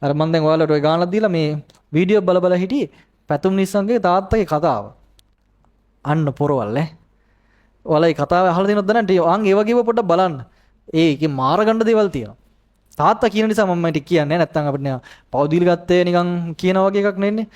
අර මම දැන් ඔයාලට ඔය ගානක් දීලා මේ වීඩියෝ බල බල හිටියේ පැතුම් නිස්සංගේ තාත්තගේ කතාව. අන්න පොරවල් ඈ. ඔයාලා ඒ කතාව අහලා තියෙනවද නැන්ට? අන් ඒ වගේම පොඩ්ඩක් බලන්න. ඒකේ මාර ගන්න දේවල් තියෙනවා. තාත්තා කියන නිසා මම මට කියන්නේ නැත්තම් අපිට පෞදිල් ගත්තේ නිකන් කියන වගේ එකක් නෙන්නේ.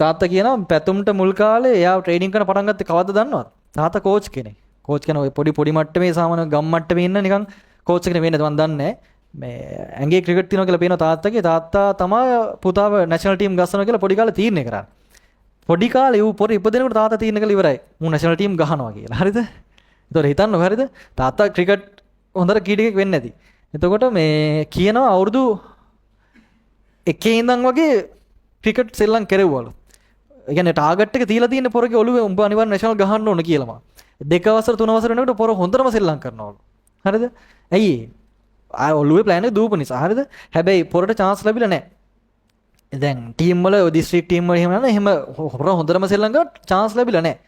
තාත්තා කියනවා පැතුම්ට මුල් කාලේ එයා ට්‍රේනින් කරන පටන් ගත්තේ කවද්ද දන්නවද? තාත්තා කෝච් කෙනෙක්. කෝච් කියන ඔය පොඩි මට්ටමේ සාමාන්‍ය ගම් මට්ටමේ ඉන්න නිකන් කෝච් කෙනෙක් වෙන්නේ මම දන්නේ නැහැ. මේ ඇඟේ ක්‍රිකට් තියනවා කියලා පේනවා තාත්තගේ. තාත්තා තමයි පුතාව නැෂනල් ටීම් ගස්සනවා කියලා පොඩි කාලේ තීරණය කරා. පොඩි කාලේ ඌ පොර ඉපදෙනකොට තාත්තා තීරණය කළා ඉවරයි. ඌ නැෂනල් ටීම් ගහනවා කියලා. හරිද? ඒතකොට හිතන්නකො හරිද? තාත්තා ක්‍රිකට් හොඳට කීඩිකෙක් වෙන්නේ නැති. එතකොට මේ කියනවා අවුරුදු එකේ ඉඳන් වගේ ක්‍රිකට් සෙල්ලම් කෙරෙව්වලු. ඒ කියන්නේ ටාගට් එක තියලා තියෙන පොරගේ ඔළුවේ උඹ අනිවාර්ය නැෂනල් ගහන්න ඕන කියලා මම. 2 වසර 3 වසර වෙනකොට පොර හොඳටම සෙල්ලම් කරනවලු. හරිද? ඇයි ඒ ඔළුවේ ප්ලෑන් එක දූපු නිසා. හරිද? හැබැයි පොරට chance ලැබිලා නැහැ. දැන් ටීම් වල දිස්ත්‍රික් ටීම් වල එහෙම නෑ එහෙම හොඳටම සෙල්ලම් කරලා chance ලැබිලා නැහැ.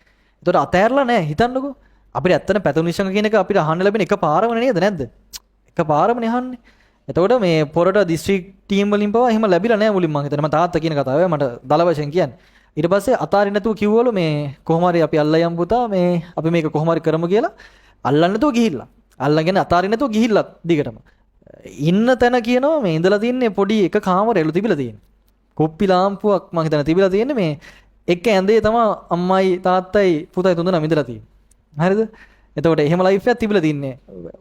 ඒතකොට අතෑරලා නැහැ හිතන්නකෝ. අපිට ඇත්තට පැතුම් නිශ්චංග කියන එක අපිට අහන්න ලැබෙන එක පාරම නේද නැද්ද? එක පාරමනේ අහන්නේ. එතකොට මේ පොරට දිස්ත්‍රික් ටීම් වලින් පවා එහෙම ලැබිලා නැහැ මුලින් මම හිතන්නේ. මම තාත්තා කියන කතාව මට දල වශයෙන් කියන්නේ. ඊට පස්සේ අතාරින්න නැතුව කිව්වලු මේ කොහොම හරි අපි අල්ලා යමු පුතා මේ අපි මේක කොහොම හරි කරමු කියලා අල්ලන්න නැතුව ගිහිල්ලා. අල්ලගෙන අතාරින්න නැතුව ගිහිල්ලා දිගටම. ඉන්න තැන කියනවා මේ ඉඳලා තින්නේ පොඩි එක කාමරයලු තිබිලා තියෙන්නේ. කුප්පි ලාම්පුවක් මම හිතන්නේ තිබිලා තියෙන්නේ මේ එක ඇඳේ තමයි අම්මයි තාත්තයි පුතයි තුන්දෙනාම ඉඳලා තියෙන්නේ. හරිද? එතකොට එහෙම ලයිෆ් එකක් තිබිලා තින්නේ.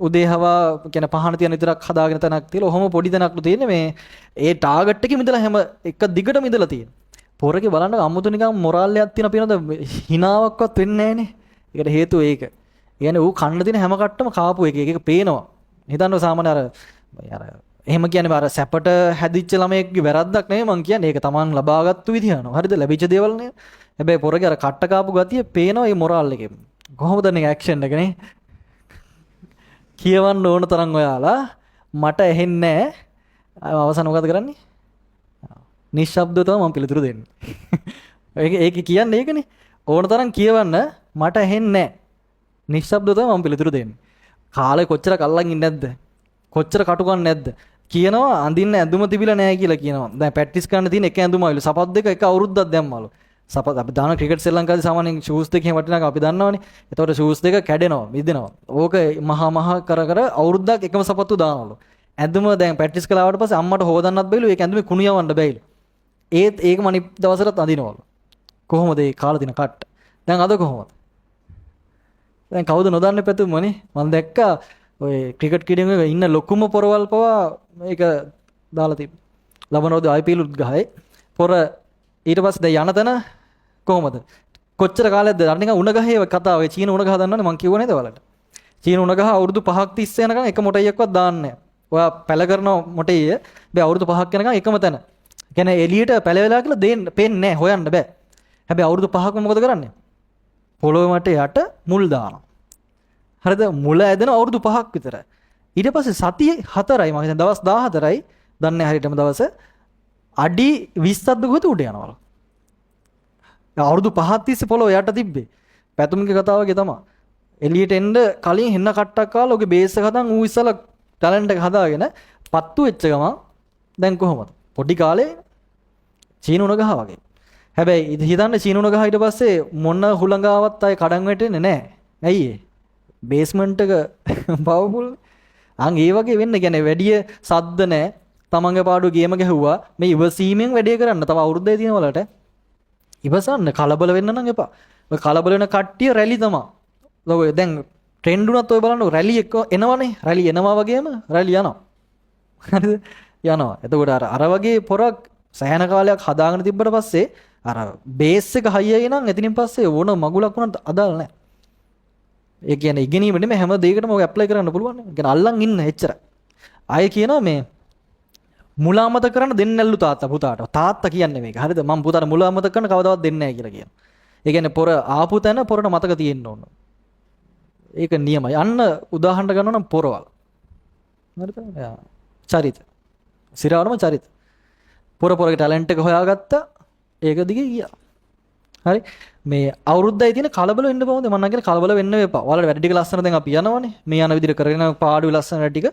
උදේ හවා කියන පහන තියන විතරක් හදාගෙන තැනක් තියලා ඔහොම පොඩි තැනක්ලු තියෙන්නේ මේ ඒ ටාගට් එකෙම ඉඳලා හැම එක දිගටම ඉඳලා තියෙන. පොරගේ බලන්න අමුතු නිකන් මොරාල් එකක් තියෙන පිනද හිනාවක්වත් වෙන්නේ නැහනේ. ඒකට හේතුව ඒක. يعني ඌ කන්න දින හැම කට්ටම කාපු එක එක පේනවා. හිතන්න සාමාන්‍ය අර එහෙම කියන්නේ අර සැපට හැදිච්ච ළමයෙක්ගේ වැරද්දක් නෙමෙයි මං කියන්නේ. ඒක Taman ලබාගත්තු විදිහ යනවා. හරිද? ලැබිච්ච දේවල් නේ. හැබැයි පොරගේ අර කට්ට කාපු ගතිය පේනවා මේ මොරාල් එකෙන්. කොහොමද මේ ඇක්ෂන් එක නේ? කියවන්න ඕන තරම් ඔයාලා මට ඇහෙන්නේ නැහැ. අවසන් මොකද කරන්නේ? නිශ්ශබ්දව තමයි මම පිළිතුරු දෙන්නේ. ඒක කියන්නේ ඒකනේ. ඕන තරම් කියවන්න මට ඇහෙන්නේ නැහැ. නිශ්ශබ්දව තමයි මම පිළිතුරු දෙන්නේ. කාලේ කොච්චර කල්ලන් ඉන්නේ නැද්ද? කොච්චර කටු ගන්න නැද්ද? කියනවා අඳින්න ඇඳුම තිබිලා නැහැ කියලා කියනවා. දැන් ප්‍රැක්ටිස් කරන්න තියෙන එක ඇඳුමයිලු. සපත් දෙක එක අවුරුද්දක් දැම්මලු. සපත් අපි දාන ක්‍රිකට් ශ්‍රී ලංකාවේ සාමාන්‍යයෙන් ෂූස් දෙකේ වටිනාකම අපි දන්නවනේ. එතකොට ෂූස් දෙක කැඩෙනවා, මිදෙනවා. ඕක මහා කර අවුරුද්දක් එකම සපත්තු දානවලු. ඇඳුම දැන් ප්‍රැක්ටිස් කළාට පස්සේ අම්මට හොදන්නත් බැයිලු. ඒක ඇඳුමේ කුණු යවන්න බැයිලු. ඒත් ඒක මනිත් දවසට අඳිනවලු. කොහොමද ඒ කාලා දින කට්ට? දැන් අද කොහොමද? දැන් කවුද නොදන්නේ පැතුම්මනේ? මම දැක්කා ඔය ක්‍රිකට් කීඩියම ඉන්න ලොකුම පොරවල් පවා මේක දාලා තිබ්බා. ලබනෝද IPL උද්ගහයි. පොර ඊට පස්සේ දැන් යන තැන කොහොමද? කොච්චර කාලයක්ද? අර නිකන් උණ ගහේ කතාව. ඒ චීන උණ ගහ දන්නවනේ මං කිව්ව නේද ඔයාලට? චීන උණ ගහ අවුරුදු 5ක් තිස්සේ යනකම් එක මොටයියක්වත් දාන්නේ නැහැ. ඔයා පැල කරන මොටයිය බෑ අවුරුදු 5ක් යනකම් එකම තැන. කියන්නේ එළියට පැල වෙලා කියලා දෙන්න පේන්නේ නැහැ, හොයන්න බෑ. හැබැයි අවුරුදු 5ක්ම මොකද කරන්නේ? පොළොව මට යට මුල් දානවා. හරිද? මුල ඇදෙන අවුරුදු 5ක් විතර. ඊට පස්සේ සතිය 4යි මම හිතන්නේ දවස් 14යි දන්නේ හරියටම දවස අඩි 20ක් දුරට උඩ යනවලු. අවුරුදු 5ක් තිස්සේ පොළොව යට තිබ්බේ. පැතුම්ගේ කතාව වගේ තමයි. එළියට එන්න කලින් හෙන්න කට්ටක් කාලා ඔගේ බේස් එක හදන් ඌ ඉස්සලා ටැලන්ට් එක හදාගෙන පත්තු වෙච්ච ගමන් දැන් කොහොමද? පොඩි කාලේ චීන උණ ගහ වගේ. හැබැයි හිතන්න චීන උණ ගහ ඊට පස්සේ මොන හුළඟාවත් අය කඩන් වැටෙන්නේ නැහැ. ඇයි ඒ? බේස්මන්ට් එක පවර්ෆුල්. අන් ඒ වගේ වෙන්න කියන්නේ වැඩි සද්ද නැහැ. තමන්ගේ පාඩුව ගේම ගැහුවා. මේ ඉවසීමෙන් වැඩේ කරන්න. තව අවුරුද්දේ තියෙන වලට ඉවසන්න කලබල වෙන්න නම් එපා. ඔය කලබල වෙන කට්ටිය රැලි තමයි. ඔය දැන් ට්‍රෙන්ඩ් උනත් ඔය බලන්න රැලි එක එනවනේ. රැලි එනවා වගේම රැලි යනවා. හරිද? යනවා. එතකොට අර වගේ පොරක් සෑහෙන කාලයක් හදාගෙන තිබ්බට පස්සේ අර බේස් එක හයියයි නම් එතනින් පස්සේ ඕන මගුලක් වුණත් අදාළ නැහැ. ඒ කියන්නේ ඉගෙනීම නෙමෙයි හැම දෙයකටම ඔය ඇප්ලයි කරන්න පුළුවන්. ඒ කියන්නේ අල්ලන් ඉන්න එච්චරයි. ආයේ කියනවා මේ මුලාමත කරන්න දෙන්නේ නැල්ලු තාත්තා පුතාට. තාත්තා කියන්නේ මේක. හරිද? මම පුතාට මුලාමත කරන්න කවදාවත් දෙන්නේ නැහැ කියලා කියනවා. ඒ කියන්නේ පොර ආපු තැන පොරට මතක තියෙන්න ඕන. ඒක නියමයි. අන්න උදාහරණ ගන්නවා නම් පොරවල්. හරිද? චරිත. සිරාවනම චරිත. පොරගේ ටැලන්ට් එක හොයාගත්තා. ඒක දිගේ ගියා. හරි මේ අවුරුද්දයි තියෙන කලබල වෙන්න බෑ මම කියන්නේ කලබල වෙන්න එපා. ඔයාලට වැඩ ටික ලස්සන දැන් අපි යනවනේ. මේ යන විදිහට කරගෙන පාඩුවේ ලස්සන වැඩ ටික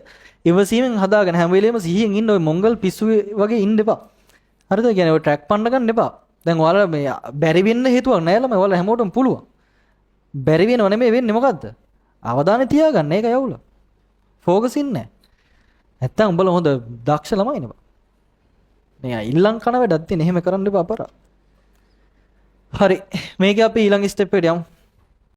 ඉවසීමෙන් හදාගෙන හැම වෙලේම සිහියෙන් ඉන්න ඔය මොංගල් පිස්සු වගේ ඉන්න එපා. හරිද? කියන්නේ ඔය ට්‍රැක් පන්න ගන්න එපා. දැන් ඔයාලා මේ බැරි වෙන්න හේතුවක් නැහැ ළමයි. ඔයාලා හැමෝටම පුළුවන්. බැරි වෙනව නෙමෙයි වෙන්නේ මොකද්ද? අවධානය තියාගන්න ඒක යවුල. ફોකස් ඉන්නේ. නැත්තම් උඹලා හොඳ දක්ෂ ළමයි නේ. මේ ඉල්ලම් කන වැඩක් තියෙන. එහෙම කරන්න එපා අපරා. හරි මේක අපි ඊළඟ ස්ටෙප් එකට යමු.